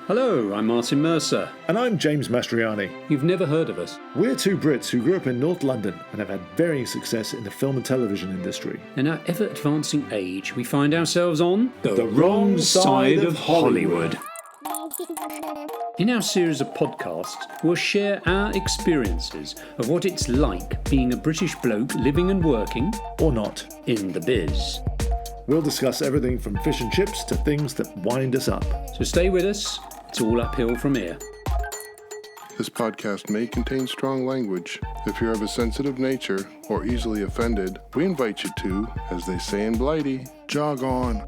Hello, I'm Martin Mercer. And I'm James Mastriani. You've never heard of us. We're two Brits who grew up in North London and have had varying success in the film and television industry. In our ever-advancing age, we find ourselves on the wrong side of Hollywood. In our series of podcasts, we'll share our experiences of what it's like being a British bloke living and working, or not, in the biz. We'll discuss everything from fish and chips to things that wind us up. So stay with us. It's all uphill from here. This podcast may contain strong language. If you're of a sensitive nature or easily offended, we invite you to, as they say in Blighty, jog on.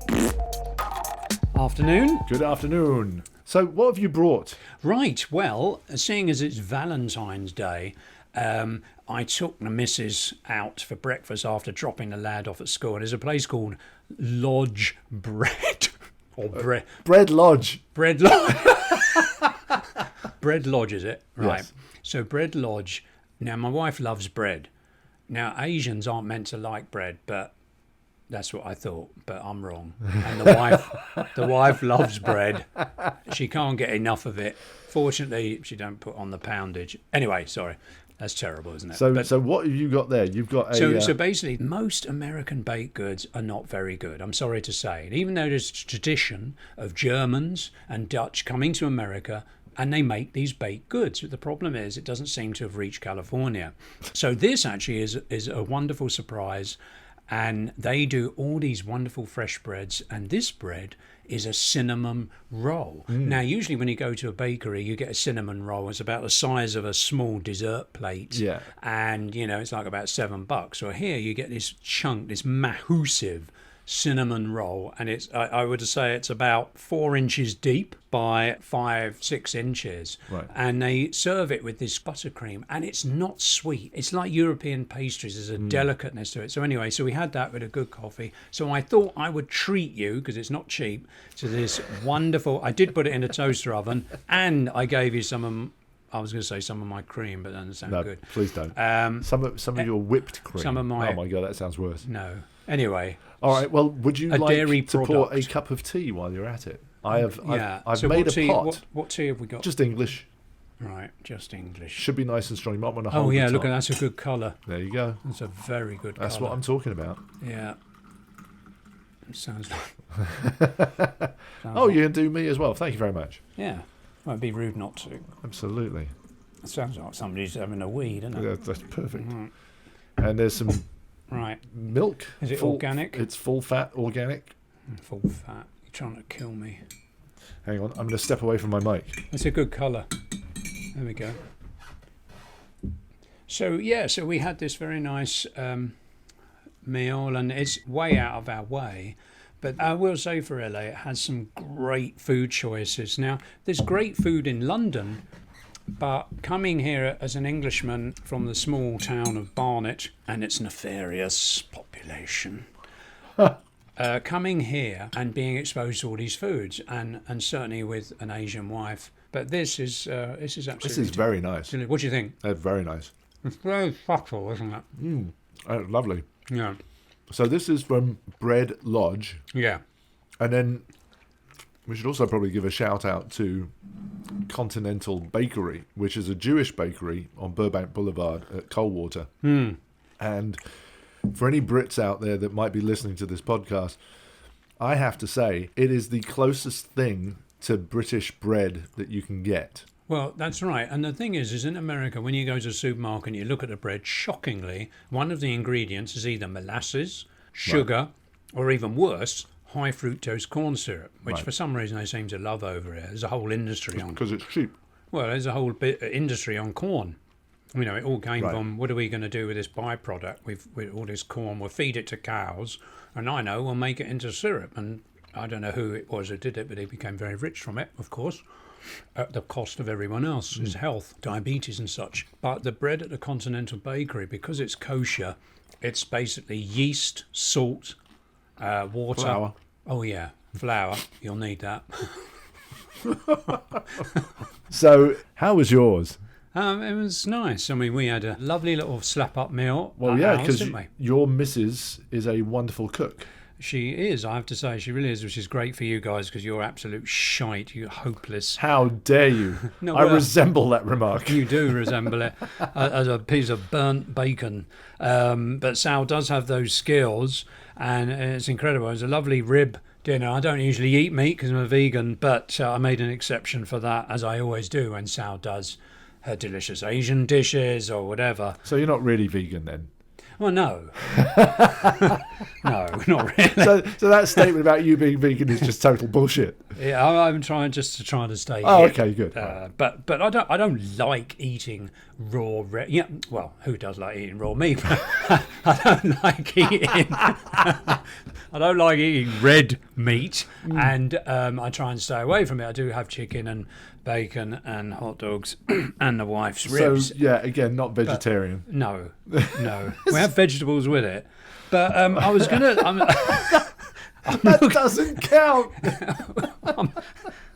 Afternoon. Good afternoon. So what have you brought? Right, well, seeing as it's Valentine's Day, I took the missus out for breakfast after dropping the lad off at school. There's a place called Lodge Bread. Or Bread Lodge. Bread Lodge. Bread Lodge, is it? Right. Yes. So Bread Lodge. Now, my wife loves bread. Now, Asians aren't meant to like bread, but that's what I thought. But I'm wrong. And the wife loves bread. She can't get enough of it. Fortunately, she don't put on the poundage. Anyway, sorry. That's terrible, isn't it? So what have you got there? You've got a... So basically, most American baked goods are not very good, I'm sorry to say. And even though there's a tradition of Germans and Dutch coming to America, and they make these baked goods. But the problem is it doesn't seem to have reached California. So this actually is a wonderful surprise. And they do all these wonderful fresh breads. And this bread is a cinnamon roll. Now, usually when you go to a bakery, you get a cinnamon roll. It's about the size of a small dessert plate. Yeah. And, it's like about $7. Or here you get this chunk, this massive cinnamon roll. And I would say it's about 4 inches deep by 5-6 inches. Right. And they serve it with this buttercream. And it's not sweet. It's like European pastries. There's a delicateness to it. So anyway, we had that with a good coffee. So I thought I would treat you, because it's not cheap, to this wonderful... I did put it in a toaster oven. And I gave you some of... I was going to say some of my cream, but that doesn't sound good. No, please don't. Some of your whipped cream. Some of my... Oh my God, that sounds worse. No. Anyway... All right. Well, would you like dairy to pour a product. cup of tea while you're at it? I've So made what a tea, pot. What tea have we got? Just English. Right, just English. Should be nice and strong. You might want to hold Oh yeah, the look, top. that's a good colour. There you go. That's a very good colour. That's what I'm talking about. Yeah. It sounds like... Oh, you can do me as well. Thank you very much. Yeah. Well, it'd be rude not to. Absolutely. It sounds like somebody's having a weed, doesn't it? That's perfect. Right. And there's some Right. milk. Is it organic? It's full fat organic. Full fat. You're trying to kill me. Hang on, I'm going to step away from my mic. It's a good colour. There we go. So we had this very nice meal, and it's way out of our way. But I will say for LA, it has some great food choices. Now, there's great food in London, but coming here as an Englishman from the small town of Barnet and its nefarious population, coming here and being exposed to all these foods, and certainly with an Asian wife. But this is absolutely... This is very nice. What do you think? Very nice. It's very subtle, isn't it? Lovely. Yeah. So this is from Bread Lodge. Yeah. And then we should also probably give a shout out to Continental Bakery, which is a Jewish bakery on Burbank Boulevard at Coldwater. And for any Brits out there that might be listening to this podcast, I have to say it is the closest thing to British bread that you can get. Well, that's right. And the thing is in America, when you go to a supermarket and you look at the bread, shockingly, one of the ingredients is either molasses, sugar, or even worse, high fructose corn syrup, which for some reason they seem to love over here. There's a whole industry on... Because it's cheap. Well, there's a whole industry on corn. It all came from, what are we going to do with this byproduct? With all this corn, we'll feed it to cows, and we'll make it into syrup. And I don't know who it was who did it, but they became very rich from it, of course, at the cost of everyone else's health, diabetes and such. But the bread at the Continental Bakery, because it's kosher, it's basically yeast, salt, water. Flour. Oh, yeah, flour. You'll need that. So, how was yours? It was nice. I mean, we had a lovely little slap-up meal. Well, at yeah, ours, because didn't we? your missus is a wonderful cook. She is, I have to say, she really is, which is great for you guys because you're absolute shite. You're hopeless. How dare you? No, I well, resemble that remark. You do resemble it as a piece of burnt bacon. But Sal does have those skills, and it's incredible. It's a lovely rib dinner. I don't usually eat meat because I'm a vegan, but I made an exception for that, as I always do when Sal does her delicious Asian dishes or whatever. So you're not really vegan then? Well, no. No, not really. So that statement about you being vegan is just total bullshit. Yeah, I'm trying to stay Oh, hip. okay, good. But I don't like eating raw. Yeah, well, who does like eating raw meat? I don't like eating. I don't like eating red meat, and I try and stay away from it. I do have chicken and bacon and hot dogs and the wife's ribs. So yeah, again, not vegetarian. No. We have vegetables with it. But I was gonna. That doesn't count.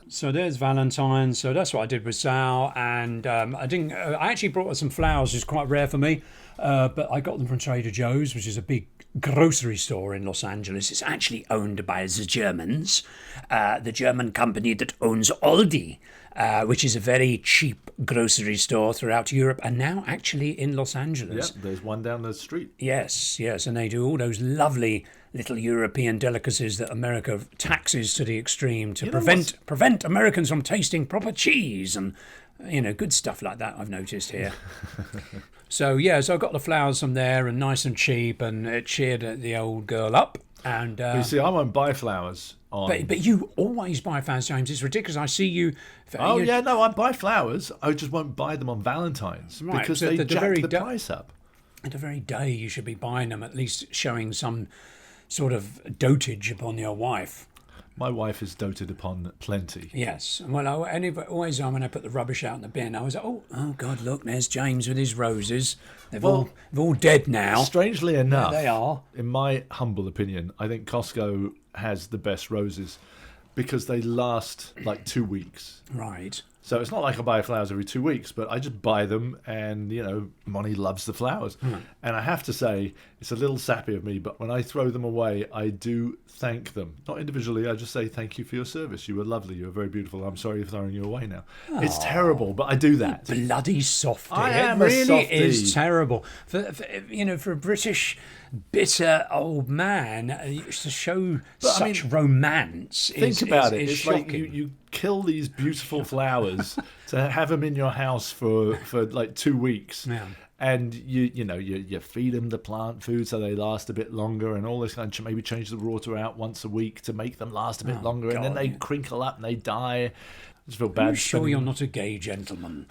So there's Valentine. So that's what I did with Sal, and I didn't. I actually brought her some flowers, which is quite rare for me. But I got them from Trader Joe's, which is a big grocery store in Los Angeles. It's actually owned by the Germans, the German company that owns Aldi, which is a very cheap grocery store throughout Europe, and now actually in Los Angeles. Yep, there's one down the street. Yes, and they do all those lovely little European delicacies that America taxes to the extreme to prevent Americans from tasting proper cheese and good stuff like that. I've noticed here. So I got the flowers from there, and nice and cheap, and it cheered the old girl up. And You see, I won't buy flowers on. but you always buy flowers, James. It's ridiculous. I see you. I buy flowers. I just won't buy them on Valentine's because so they the jack very the price up. At the very day you should be buying them, at least showing some sort of dotage upon your wife. My wife is doted upon plenty. Yes. Well, always when I put the rubbish out in the bin, I was like, oh God, look, there's James with his roses. They're all dead now. Strangely enough, There they are. in my humble opinion, I think Costco has the best roses because they last like 2 weeks. Right. So it's not like I buy flowers every 2 weeks, but I just buy them, and Monty loves the flowers. And I have to say, it's a little sappy of me, but when I throw them away, I do thank them. Not individually, I just say thank you for your service. You were lovely. You were very beautiful. I'm sorry for throwing you away now. It's terrible, but I do that. Bloody softy. I am it a really softy. is terrible. For a British bitter old man to show such romance. Think about it. Is It's shocking. like you kill these beautiful flowers to have them in your house for like 2 weeks. Yeah. And you feed them the plant food so they last a bit longer, and all this kind of maybe change the water out once a week to make them last a bit longer, and then they crinkle up and they die. I just feel bad. Are you sure you're not a gay gentleman?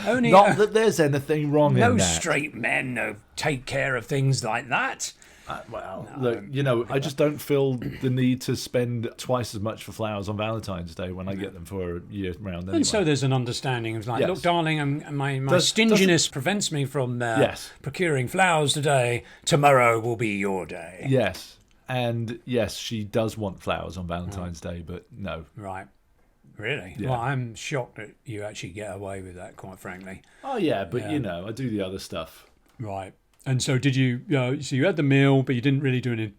Only Not that there's anything wrong in that. no straight men take care of things like that. Look, I just don't feel the need to spend twice as much for flowers on Valentine's Day when I get them for a year round anyway. And so there's an understanding of like, Yes. look, darling, my stinginess prevents me from procuring flowers today. Tomorrow will be your day. Yes. And yes, she does want flowers on Valentine's Day, but no. Right. Really? Yeah. Well, I'm shocked that you actually get away with that, quite frankly. Oh, yeah, but I do the other stuff. Right. And so did you, so you had the meal, but you didn't really do any,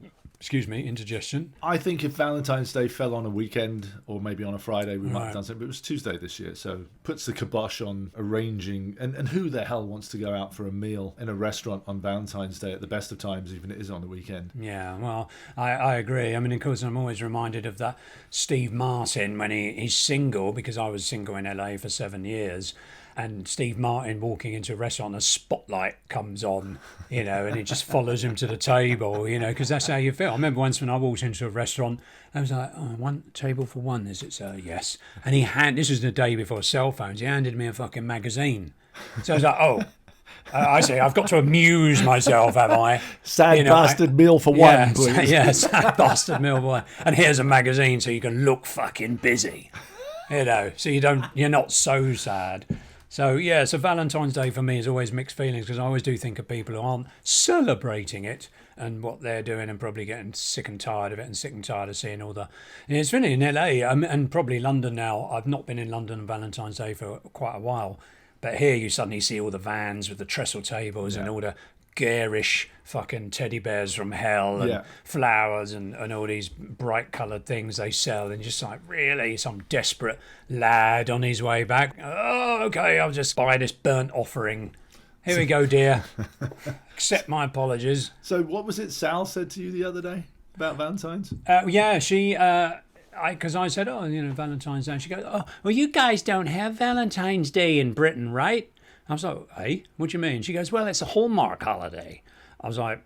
indigestion. I think if Valentine's Day fell on a weekend or maybe on a Friday, we might have done something. But it was Tuesday this year, so puts the kibosh on arranging. And who the hell wants to go out for a meal in a restaurant on Valentine's Day at the best of times, even if it is on the weekend? Yeah, well, I agree. I mean, of course, I'm always reminded of that Steve Martin when he's single, because I was single in LA for 7 years. And Steve Martin walking into a restaurant, a spotlight comes on, and it just follows him to the table, because that's how you feel. I remember once when I walked into a restaurant, I was like, one table for one, is it, sir? Yes. And this was the day before cell phones, he handed me a fucking magazine. So I was like, I see, I've got to amuse myself, have I? Sad bastard meal for one, please. Yeah, sad bastard meal for one. And here's a magazine so you can look fucking busy, so you're not so sad. So Valentine's Day for me is always mixed feelings, because I always do think of people who aren't celebrating it and what they're doing, and probably getting sick and tired of it, and sick and tired of seeing all the... And it's really in LA and probably London now. I've not been in London on Valentine's Day for quite a while, but here you suddenly see all the vans with the trestle tables and all the garish fucking teddy bears from hell and flowers and all these bright coloured things they sell, and just like, really, some desperate lad on his way back. Oh, okay, I'll just buy this burnt offering. Here we go, dear. Accept my apologies. So what was it Sal said to you the other day about Valentine's? Yeah, she... Because I said, Valentine's Day. And she goes, oh, well, you guys don't have Valentine's Day in Britain, right? I was like, hey, what do you mean? She goes, well, it's a Hallmark holiday. I was like,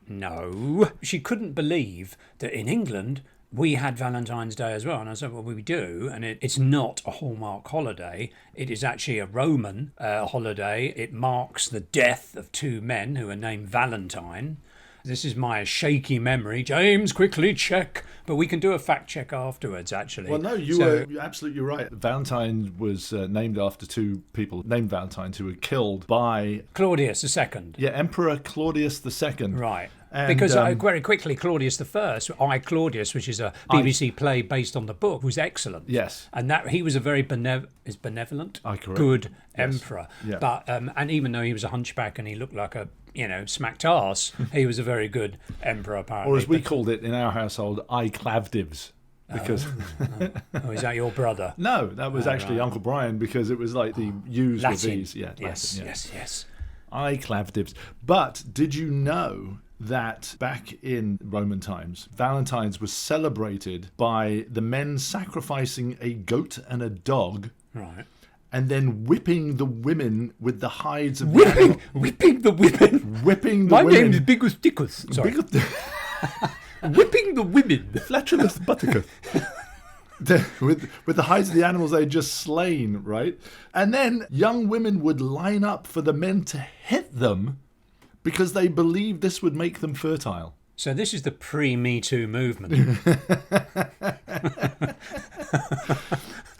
no. She couldn't believe that in England we had Valentine's Day as well. And I said, well, we do. And it's not a Hallmark holiday. It is actually a Roman holiday. It marks the death of two men who are named Valentine. This is my shaky memory. James, quickly check. But we can do a fact check afterwards, actually. Well, no, you're absolutely right. Valentine was named after two people named Valentine who were killed by... Claudius II. Yeah, Emperor Claudius II. Right. And, because very quickly, Claudius I, Claudius, which is a BBC play based on the book, was excellent. Yes. And that he was a very benevolent, good emperor. Yeah. But and even though he was a hunchback and he looked like a smacked arse, he was a very good emperor, apparently. Or as we called it in our household, I Clavdivs. Because oh, is that your brother? No, that was actually Uncle Brian, because it was like the U's with these. Yeah, yes, Latin, yes. I Clavdivs. But did you know that back in Roman times, Valentine's was celebrated by the men sacrificing a goat and a dog, right, and then whipping the women with the hides of whipping the women. My name is Bigus Dickus. Sorry. Whipping the women. Flatulous Buttercup. with the hides of the animals they'd just slain, right? And then young women would line up for the men to hit them because they believed this would make them fertile. So this is the pre-Me Too movement.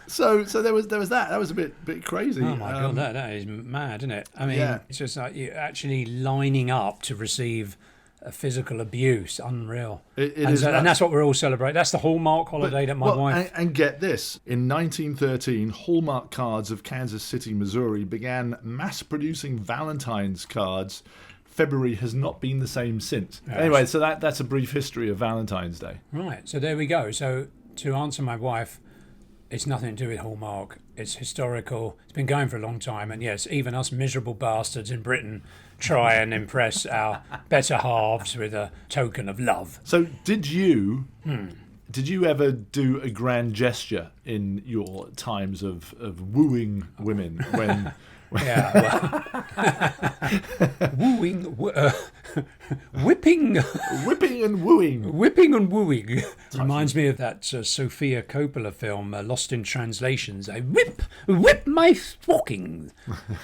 So there was that. That was a bit crazy. Oh my god, that is mad, isn't it? I mean, It's just like you're actually lining up to receive a physical abuse. Unreal. And that's what we're all celebrating. That's the Hallmark holiday that my wife... And get this. In 1913, Hallmark Cards of Kansas City, Missouri began mass-producing Valentine's cards. February has not been the same since. Yes. Anyway, so that's a brief history of Valentine's Day. Right, so there we go. So to answer my wife, it's nothing to do with Hallmark. It's historical. It's been going for a long time. And yes, even us miserable bastards in Britain try and impress our better halves with a token of love. So did you ever do a grand gesture in your times of wooing women when... Yeah, well, wooing, whipping and wooing. Whipping and wooing. Reminds me of that Sofia Coppola film, Lost in Translations. I whip my stockings.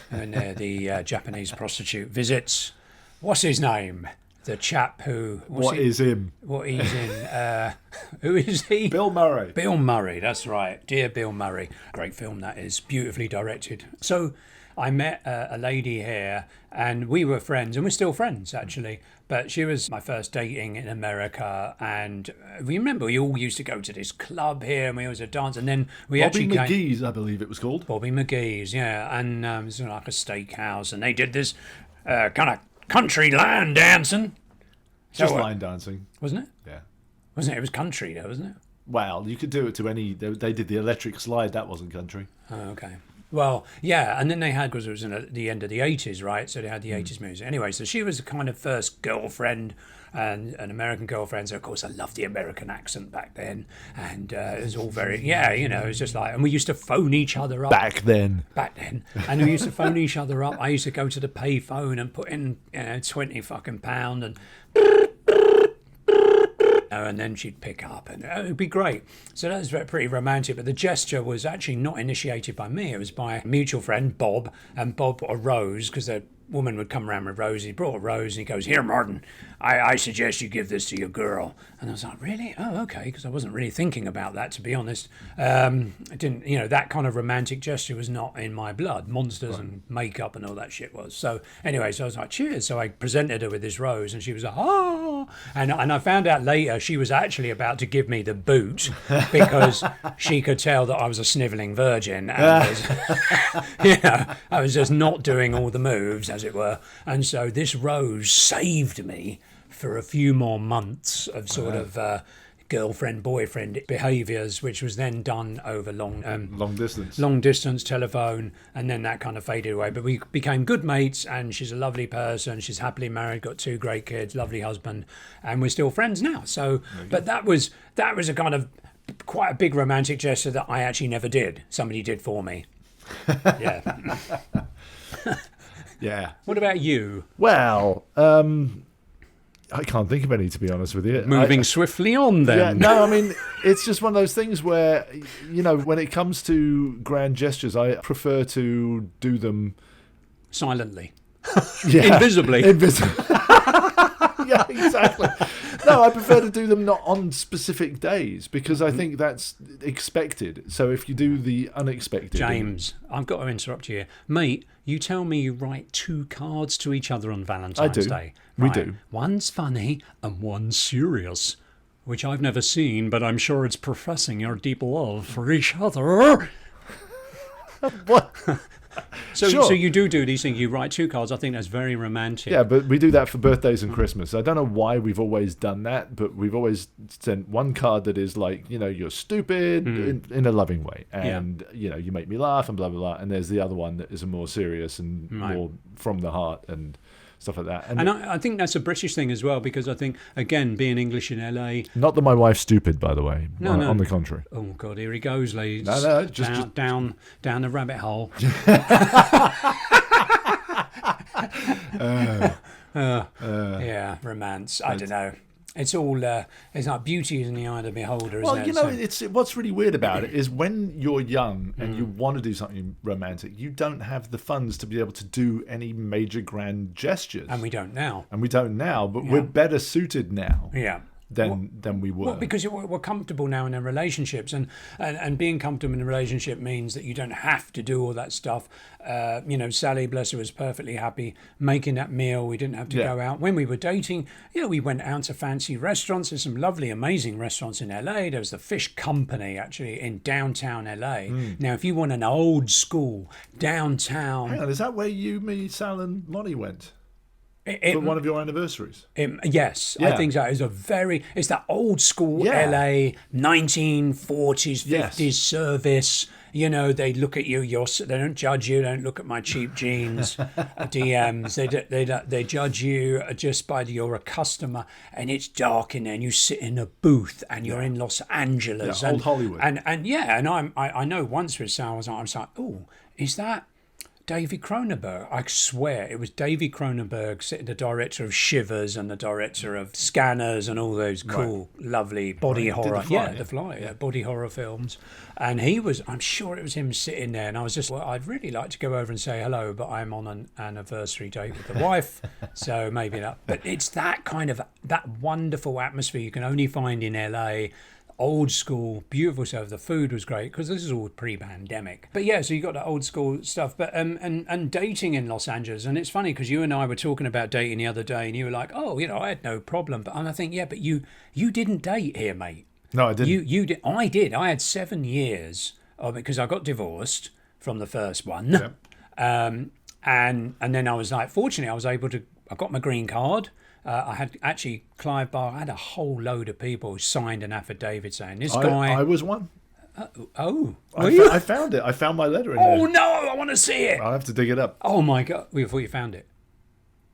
And the Japanese prostitute visits, what's his name? The chap who... What is him? What he's in. Who is he? Bill Murray. Bill Murray, that's right. Dear Bill Murray. Great film that is. Beautifully directed. So... I met a lady here and we were friends, and we're still friends actually, but she was my first dating in America, and we remember we all used to go to this club here and we always had dance, and then we Bobby McGee's, I believe it was called. Bobby McGee's, yeah, and it was like a steakhouse, and they did this kind of country line dancing. Just line dancing. Wasn't it? Yeah. Wasn't it? It was country though, wasn't it? Well, you could do it to any... They did the electric slide, that wasn't country. Oh, okay. Well, yeah, and then they had, because it was in the end of the 80s, right? So they had the 80s music. Anyway, so she was the kind of first girlfriend, and an American girlfriend. So, of course, I loved the American accent back then. And it was all very, it was just like, and we used to phone each other up. Back then. And we used to phone each other up. I used to go to the pay phone and put in, 20 fucking pound and... And then she'd pick up, and it would be great. So that was pretty romantic, but the gesture was actually not initiated by me. It was by a mutual friend, Bob, and Bob brought a rose, because the woman would come around with roses. He brought a rose, and he goes, "Here, Martin, I suggest you give this to your girl." And I was like, really? Oh, okay, because I wasn't really thinking about that, to be honest. I didn't, that kind of romantic gesture was not in my blood. Monsters and makeup and all that shit was. So anyway, so I was like, cheers. So I presented her with this rose, and she was like, ah. And I found out later she was actually about to give me the boot, because she could tell that I was a snivelling virgin. And was, I was just not doing all the moves, as as it were. And so this rose saved me for a few more months of sort of girlfriend boyfriend behaviours, which was then done over long distance telephone, and then that kind of faded away. But we became good mates, and she's a lovely person. She's happily married, got 2 great kids, lovely husband, and we're still friends now. So, but that was a kind of quite a big romantic gesture that I actually never did. Somebody did for me. Yeah. Yeah. What about you? Well, I can't think of any, to be honest with you. Moving swiftly on, then. Yeah, no, I mean, it's just one of those things where, when it comes to grand gestures, I prefer to do them silently. Yeah. Invisibly. Yeah, exactly. No, I prefer to do them not on specific days, because I think that's expected. So if you do the unexpected... James, I've got to interrupt you here. Mate, you tell me you write 2 cards to each other on Valentine's Day. We Right. do. One's funny and one's serious, which I've never seen, but I'm sure it's professing your deep love for each other. What? So, Sure. so you do these things. You write 2 cards. I think that's very romantic. Yeah, but we do that for birthdays and Christmas. I don't know why we've always done that, but we've always sent one card that is like, you're stupid in a loving way. And, you make me laugh and blah, blah, blah. And there's the other one that is a more serious and more from the heart and stuff like that. And I think that's a British thing as well, because I think, again, being English in LA... Not that my wife's stupid, by the way. No. On the contrary. Oh, God, here he goes, ladies. No, down the rabbit hole. Yeah, romance. I don't know. It's all, it's like beauty is in the eye of the beholder, isn't it? Well, it's what's really weird about it is when you're young and you want to do something romantic, you don't have the funds to be able to do any major grand gestures. And we don't now. But we're better suited now. Yeah. Than we were. Well, because we're comfortable now in our relationships, and being comfortable in a relationship means that you don't have to do all that stuff. Sally, bless her, was perfectly happy making that meal. We didn't have to go out. When we were dating, we went out to fancy restaurants. There's some lovely, amazing restaurants in LA. There was the Fish Company, actually, in downtown LA. Now, if you want an old school downtown... Hang on, is that where you, me, Sal and Lonnie went? For one of your anniversaries? Yes, I think so. It's that old school LA 1940s, 50s service. They look at you. They don't judge you. They don't look at my cheap jeans, DMs. They judge you just by you're a customer, and it's dark in there, and you sit in a booth, and you're in Los Angeles, old Hollywood. And I know once with Sal, I was like, oh, is that David Cronenberg? I swear it was David Cronenberg, the director of Shivers and the director of Scanners and all those cool, lovely body horror. The Fly, body horror films. And I'm sure it was him sitting there. And I was just, I'd really like to go over and say hello, but I'm on an anniversary date with the wife. So maybe not. But it's that kind of, that wonderful atmosphere you can only find in LA. Old school, beautiful stuff. The food was great because this is all pre-pandemic. But yeah, so you got that old school stuff. But and dating in Los Angeles, and it's funny because you and I were talking about dating the other day, and you were like, "Oh, I had no problem." But I think, but you didn't date here, mate. No, I didn't. You did. I did. I had 7 years because I got divorced from the first one. Yep. And then I was like, fortunately, I got my green card. I had actually Clive Barker. I had a whole load of people who signed an affidavit saying this guy. I was one. I found it. I found my letter in there. Oh no! I want to see it. I'll have to dig it up. Oh my god! We thought you found it.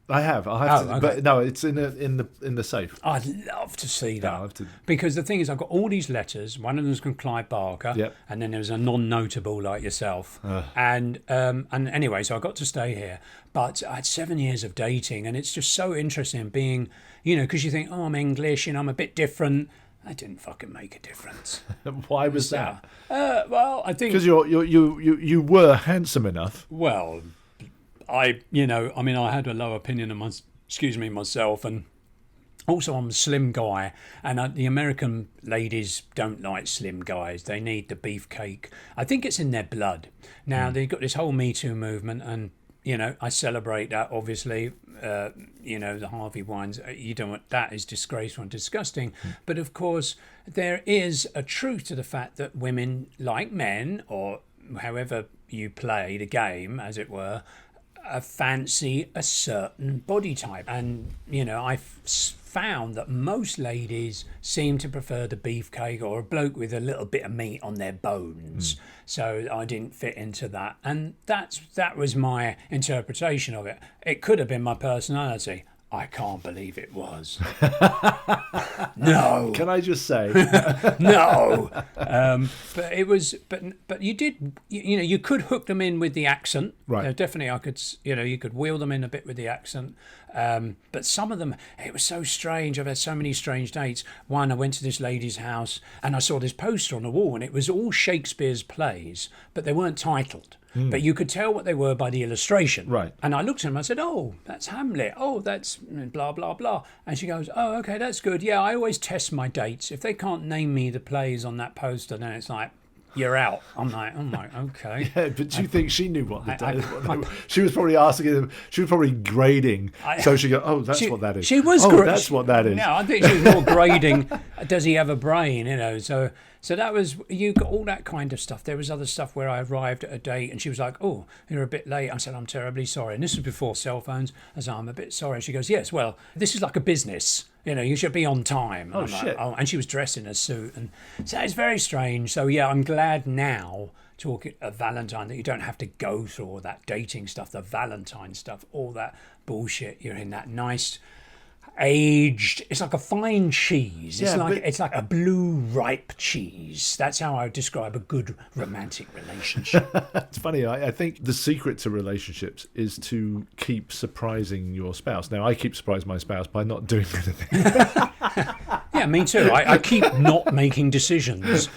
I have. I'll have to. Okay. But no, it's in the safe. I'd love to see that. I'll have to. Because the thing is, I've got all these letters. One of them's from Clive Barker, and then there's a non-notable like yourself. And anyway, so I got to stay here. But I had 7 years of dating, and it's just so interesting being, because you think, oh, I'm English and I'm a bit different. That didn't fucking make a difference. Why was that? Well, I think because you were handsome enough. Well, I had a low opinion of myself, and also I'm a slim guy, and the American ladies don't like slim guys. They need the beefcake. I think it's in their blood. Now they've got this whole Me Too movement, and I celebrate that. Obviously, the Harvey Wines. You don't want that is disgraceful and disgusting. But of course, there is a truth to the fact that women, like men, or however you play the game, as it were, fancy a certain body type. And, you know, I found that most ladies seem to prefer the beefcake or a bloke with a little bit of meat on their bones. So I didn't fit into that. And that was my interpretation of it. It could have been my personality. I can't believe it was. No. Can I just say? No. But it was. But you did. You know, you could hook them in with the accent. Right. Definitely, I could. You know, you could wheel them in a bit with the accent. But some of them, it was so strange. I've had so many strange dates. One, I went to this lady's house and I saw this poster on the wall, and it was all Shakespeare's plays, but they weren't titled. But you could tell what they were by the illustration. Right. And I looked at him, I said, oh, that's Hamlet. Oh, that's blah, blah, blah. And she goes, oh, okay, that's good. Yeah, I always test my dates. If they can't name me the plays on that poster, then it's like, you're out. I'm like, okay. Yeah, but do you think she knew what she was probably asking them? She was probably grading. So she go, oh, that's what that is. She was. That's what that is. No, I think she was more grading. Does he have a brain? You know, so that was, you got all that kind of stuff. There was other stuff where I arrived at a date and she was like, oh, you're a bit late. I said, I'm terribly sorry. And this was before cell phones. I said, I'm a bit sorry. She goes, yes, well, this is like a business. You know, you should be on time. Oh, shit. Like, and she was dressed in a suit. And so it's very strange. So, yeah, I'm glad now, talking of Valentine, that you don't have to go through all that dating stuff, the Valentine stuff, all that bullshit. You're in that nice, aged, it's like a fine cheese. It's like a blue ripe cheese. That's how I would describe a good romantic relationship. It's funny. I think the secret to relationships is to keep surprising your spouse. Now, I keep surprising my spouse by not doing anything. Yeah, me too. I keep not making decisions.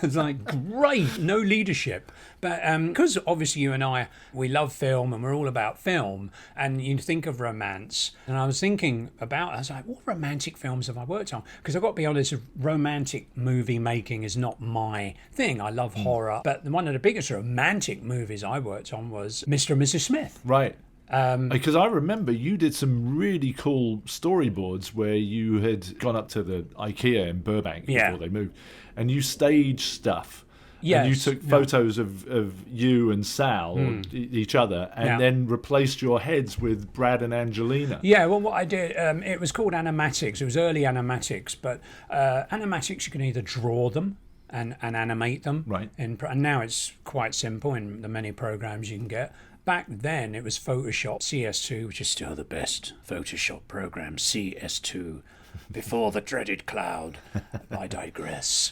It's like, great, no leadership. But because obviously you and I, we love film and we're all about film, and you think of romance, and I was thinking about, I was like, what romantic films have I worked on? Because I've got to be honest, romantic movie making is not my thing. I love horror, but one of the biggest romantic movies I worked on was Mr. and Mrs. Smith. Right. Because I remember you did some really cool storyboards where you had gone up to the IKEA in Burbank before they moved, and you staged stuff. Yes. And you took photos of you and Sal, or each other, and then replaced your heads with Brad and Angelina. Yeah, well, what I did, it was called animatics. It was early animatics, but animatics, you can either draw them and animate them. Right. And now it's quite simple in the many programs you can get. Back then, it was Photoshop, CS2, which is still the best Photoshop program, CS2. Before the dreaded cloud. I digress.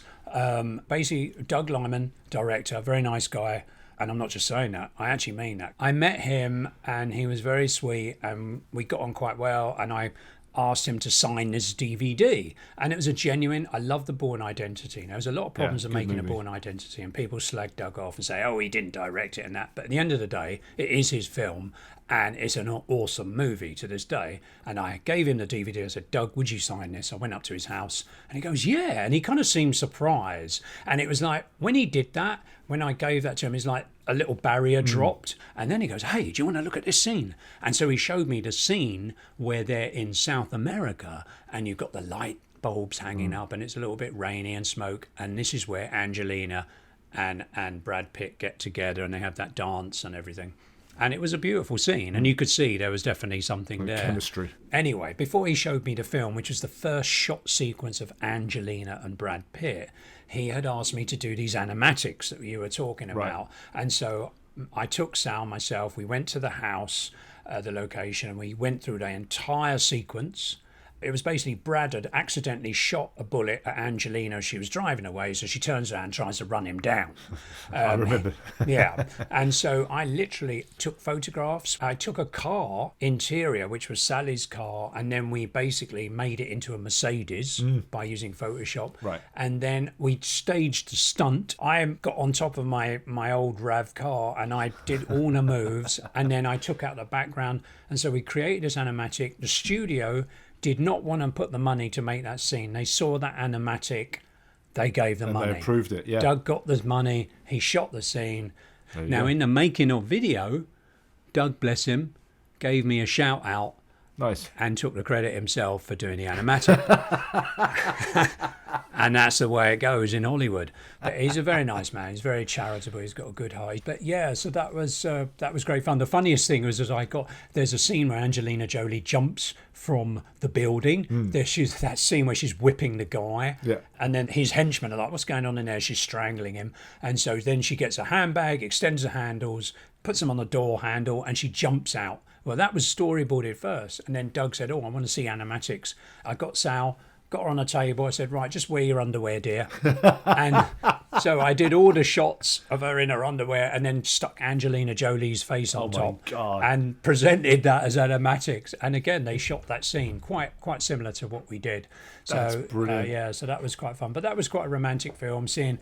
Basically, Doug Lyman, director, very nice guy. And I'm not just saying that, I actually mean that. I met him and he was very sweet and we got on quite well, and I asked him to sign this DVD, and it was a genuine, I love the Bourne Identity. There was a lot of problems of making a Bourne Identity, and people slag Doug off and say, oh, he didn't direct it and that, but at the end of the day, it is his film, and it's an awesome movie to this day. And I gave him the DVD. I said, Doug, would you sign this? I went up to his house and he goes, yeah. And he kind of seemed surprised. And it was like, when he did that, when I gave that to him, it's like a little barrier dropped. And then he goes, hey, do you want to look at this scene? And so he showed me the scene where they're in South America and you've got the light bulbs hanging up and it's a little bit rainy and smoke. And this is where Angelina and Brad Pitt get together and they have that dance and everything. And it was a beautiful scene, and you could see there was definitely something there. Chemistry. Anyway, before he showed me the film, which was the first shot sequence of Angelina and Brad Pitt, he had asked me to do these animatics that you were talking about. Right. And so I took Sal, myself, we went to the house, the location, and we went through the entire sequence. It was basically Brad had accidentally shot a bullet at Angelina as she was driving away, so she turns around and tries to run him down. I remember. Yeah. And so I literally took photographs. I took a car interior, which was Sally's car, and then we basically made it into a Mercedes by using Photoshop. Right. And then we staged the stunt. I got on top of my old RAV car and I did all the moves, and then I took out the background. And so we created this animatic. The studio did not want to put the money to make that scene. They saw that animatic, they gave the money. They approved it, yeah. Doug got the money, he shot the scene. Now, in the making of video, Doug, bless him, gave me a shout out. Nice. And took the credit himself for doing the animatic. And that's the way it goes in Hollywood. But he's a very nice man. He's very charitable. He's got a good heart. But yeah, so that was great fun. The funniest thing was there's a scene where Angelina Jolie jumps from the building. There's that scene where she's whipping the guy. Yeah. And then his henchmen are like, what's going on in there? She's strangling him. And so then she gets a handbag, extends the handles, puts them on the door handle, and she jumps out. Well, that was storyboarded first. And then Doug said, I want to see animatics. I got Sal, got her on a table. I said, right, just wear your underwear, dear. And so I did all the shots of her in her underwear and then stuck Angelina Jolie's face on top God. and presented that as animatics. And again, they shot that scene quite similar to what we did. That's So brilliant. so that was quite fun. But that was quite a romantic film. Seeing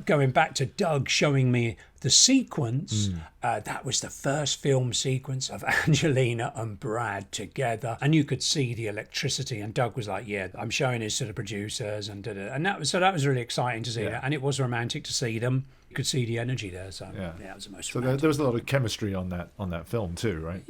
going back to Doug showing me the sequence, that was the first film sequence of Angelina and Brad together, and you could see the electricity. And Doug was like, "Yeah, I'm showing this to the producers," and that was really exciting to see that, and it was romantic to see them. You could see the energy there. So it was the most. So there was a lot of chemistry on that film too, right?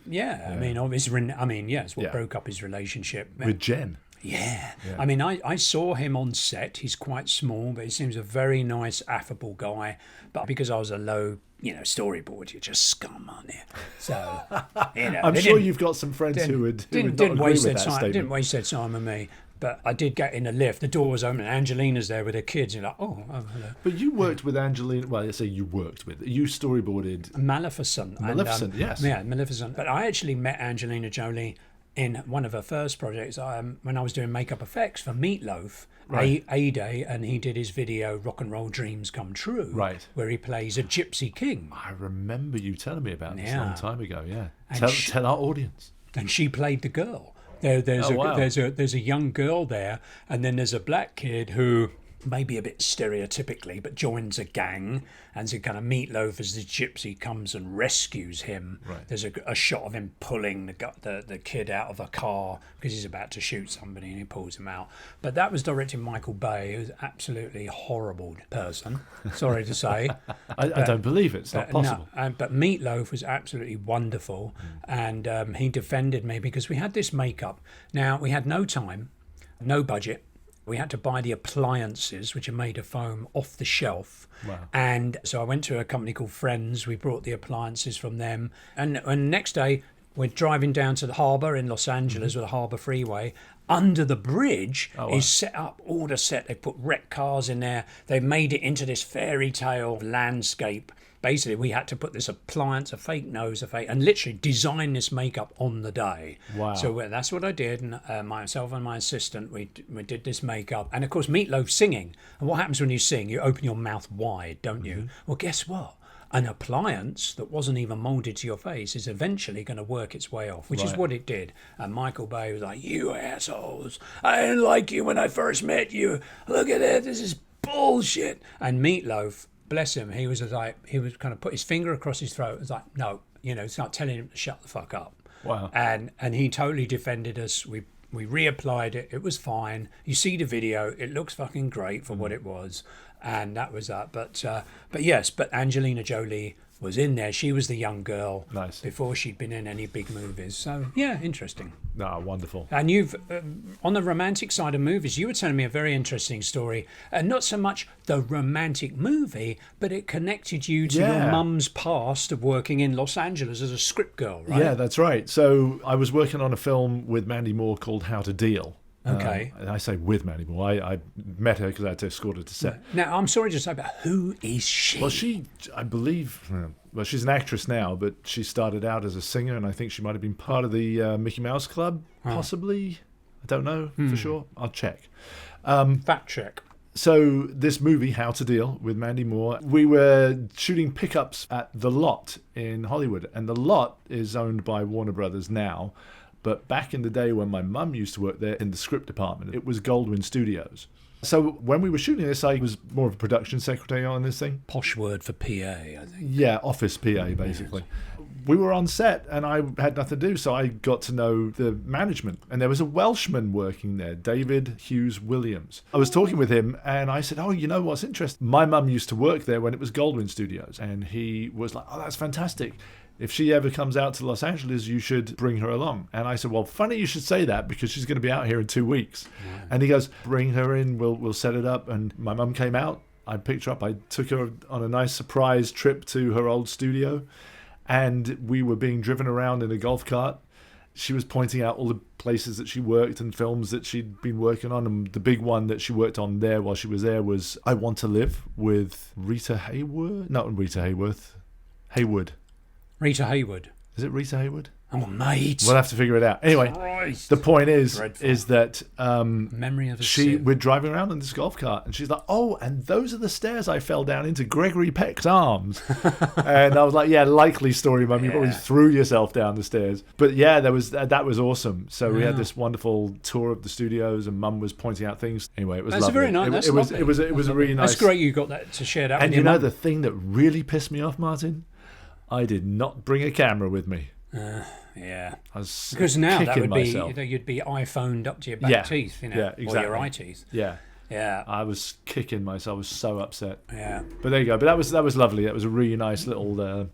Yeah. I mean, obviously, it's what broke up his relationship With Jen. Yeah. I mean, I saw him on set. He's quite small, but he seems a very nice, affable guy. But because I was a low, storyboard, you're just scum, aren't you? So, I'm sure you've got some friends who would not agree with that statement. Didn't waste their time on me. But I did get in a lift. The door was open and Angelina's there with her kids. And you're like, oh, hello. But you worked with Angelina. Well, let's say you storyboarded Maleficent. Maleficent, yes. Yeah, Maleficent. But I actually met Angelina Jolie in one of her first projects when I was doing makeup effects for Meatloaf, Right. A-Day, and he did his video Rock and Roll Dreams Come True, Right. where he plays a gypsy king. I remember you telling me about this a Yeah. long time ago. Yeah, And tell our audience. And she played the girl. There's a young girl there, and then there's a black kid who maybe a bit stereotypically, but joins a gang, and so kind of Meatloaf as the gypsy comes and rescues him. Right. There's a shot of him pulling the kid out of a car because he's about to shoot somebody, and he pulls him out. But that was directed Michael Bay, who's an absolutely horrible person. Sorry to say. I don't believe it. It's not possible. No, but Meatloaf was absolutely wonderful, and he defended me because we had this makeup. Now, we had no time, no budget. We had to buy the appliances, which are made of foam, off the shelf. Wow. And so I went to a company called Friends. We brought the appliances from them. And next day, we're driving down to the harbour in Los Angeles with the Harbour Freeway. Under the bridge is set up, all the set. They put wrecked cars in there. They made it into this fairy tale landscape. Basically, we had to put this appliance, a fake nose, and literally design this makeup on the day. Wow. So that's what I did. And myself and my assistant, we did this makeup. And of course, Meatloaf singing. And what happens when you sing? You open your mouth wide, don't you? Well, guess what? An appliance that wasn't even moulded to your face is eventually going to work its way off, which is what it did. And Michael Bay was like, "You assholes. I didn't like you when I first met you. Look at it. This is bullshit." And Meatloaf, bless him, he was kind of put his finger across his throat. It was like, no, it's not telling him to shut the fuck up. Wow. And he totally defended us. We reapplied it. It was fine. You see the video. It looks fucking great for what it was. And that was that. But Angelina Jolie was in there. She was the young girl. Nice. Before she'd been in any big movies. So, yeah, interesting. No, wonderful. And you've, on the romantic side of movies, you were telling me a very interesting story. And not so much the romantic movie, but it connected you to your mum's past of working in Los Angeles as a script girl, right? Yeah, that's right. So I was working on a film with Mandy Moore called How to Deal. Okay. And I say with Mandy Moore. I met her because I had to escort her to set. Now, I'm sorry to say, but who is she? Well, I believe, she's an actress now, but she started out as a singer, and I think she might have been part of the Mickey Mouse Club, possibly. I don't know for sure. I'll check. Fact check. So this movie, How to Deal, with Mandy Moore, we were shooting pickups at The Lot in Hollywood, and The Lot is owned by Warner Brothers now. But back in the day when my mum used to work there in the script department, it was Goldwyn Studios. So when we were shooting this, I was more of a production secretary on this thing. Posh word for PA, I think. Yeah, office PA, basically. Yes. We were on set and I had nothing to do, so I got to know the management. And there was a Welshman working there, David Hughes Williams. I was talking with him and I said, you know what's interesting? My mum used to work there when it was Goldwyn Studios. And he was like, oh, that's fantastic. if she ever comes out to Los Angeles, you should bring her along. And I said, well, funny you should say that because she's going to be out here in 2 weeks. Yeah. And he goes, bring her in, we'll set it up. And my mum came out. I picked her up. I took her on a nice surprise trip to her old studio. And we were being driven around in a golf cart. She was pointing out all the places that she worked and films that she'd been working on. And the big one that she worked on there while she was there was I Want to Live with Rita Hayworth. Not Rita Hayworth. Haywood. Rita Hayworth. Is it Rita Hayworth? Oh, mate. We'll have to figure it out. Anyway, Christ. The point is that memory of we're driving around in this golf cart, and she's like, "Oh, and those are the stairs I fell down into Gregory Peck's arms." And I was like, "Yeah, likely story, Mum. You probably threw yourself down the stairs." But yeah, that was awesome. So we had this wonderful tour of the studios, and Mum was pointing out things. Anyway, it was lovely. Very nice. It was a really nice. That's great. You got that to share that. And with your the thing that really pissed me off, Martin, I did not bring a camera with me. Yeah, because now that would be you'd be iPhoned up to your back teeth, exactly. Or your eye teeth. Yeah. I was kicking myself. I was so upset. Yeah, but there you go. But that was lovely. That was a really nice little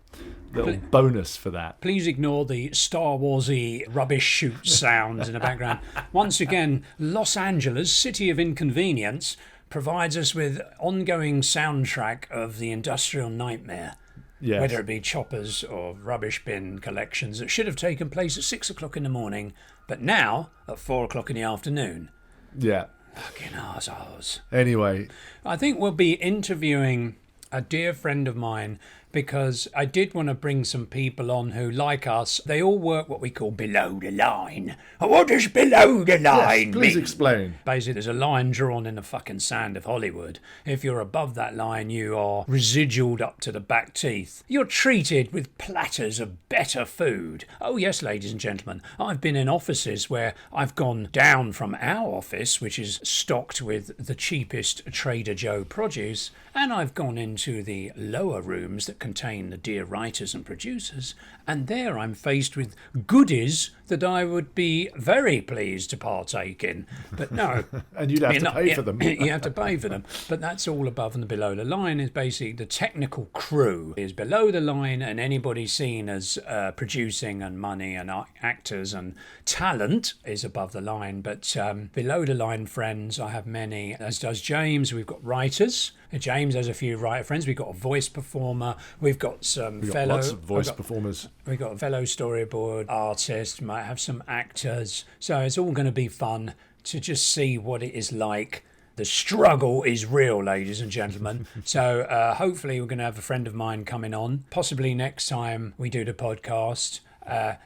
bonus for that. Please ignore the Star Warsy rubbish shoot sounds in the background. Once again, Los Angeles, city of inconvenience, provides us with ongoing soundtrack of the industrial nightmare. Yes. Whether it be choppers or rubbish bin collections that should have taken place at 6 o'clock in the morning, but now at 4 o'clock in the afternoon. Yeah. Fucking arseholes. Anyway. I think we'll be interviewing a dear friend of mine because I did want to bring some people on who, like us, they all work what we call below the line. What does below the line mean? Please explain. Basically, there's a line drawn in the fucking sand of Hollywood. If you're above that line, you are residualed up to the back teeth. You're treated with platters of better food. Oh yes, ladies and gentlemen, I've been in offices where I've gone down from our office, which is stocked with the cheapest Trader Joe produce, and I've gone into the lower rooms that contain the dear writers and producers, and there I'm faced with goodies that I would be very pleased to partake in. But no. And you'd have to pay for them. You have to pay for them. But that's all above and below the line. Is basically the technical crew is below the line, and anybody seen as producing and money and actors and talent is above the line. But below the line friends, I have many, as does James. We've got writers. James has a few writer friends. We've got a voice performer. We've got lots of voice performers. We've got a fellow storyboard artist. Might have some actors. So it's all going to be fun to just see what it is like. The struggle is real, ladies and gentlemen. So hopefully we're going to have a friend of mine coming on. Possibly next time we do the podcast.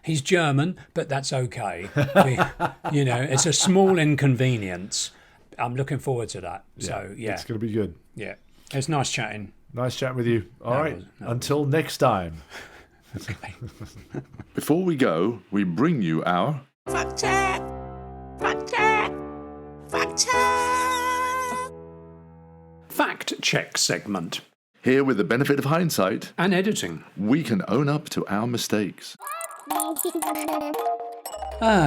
He's German, but that's okay. It's a small inconvenience. I'm looking forward to that. So, yeah. It's going to be good. Yeah. It's nice chatting. Nice chatting with you. All right. Until next time. Okay. Before we go, we bring you our... Fact check! Fact check! Fact check! Fact check segment. Here, with the benefit of hindsight and editing, we can own up to our mistakes.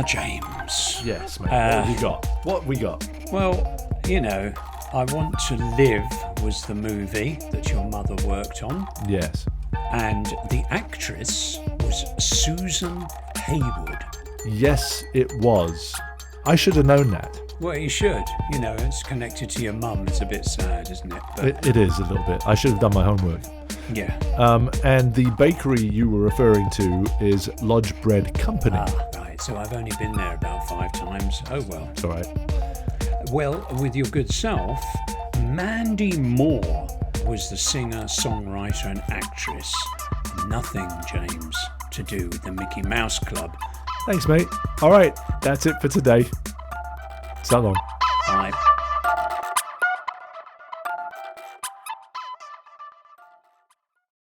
James. Yes, mate. What have you got? What we got? Well, I Want to Live was the movie that your mother worked on. Yes. And the actress was Susan Haywood. Yes, it was. I should have known that. Well, you should. It's connected to your mum. It's a bit sad, isn't it? But it is a little bit. I should have done my homework. Yeah. And the bakery you were referring to is Lodge Bread Company. Right. So I've only been there about 5 times. Oh, well. It's all right. Well, with your good self, Mandy Moore was the singer, songwriter and actress. Nothing, James, to do with the Mickey Mouse Club. Thanks, mate. All right. That's it for today. So long. Bye.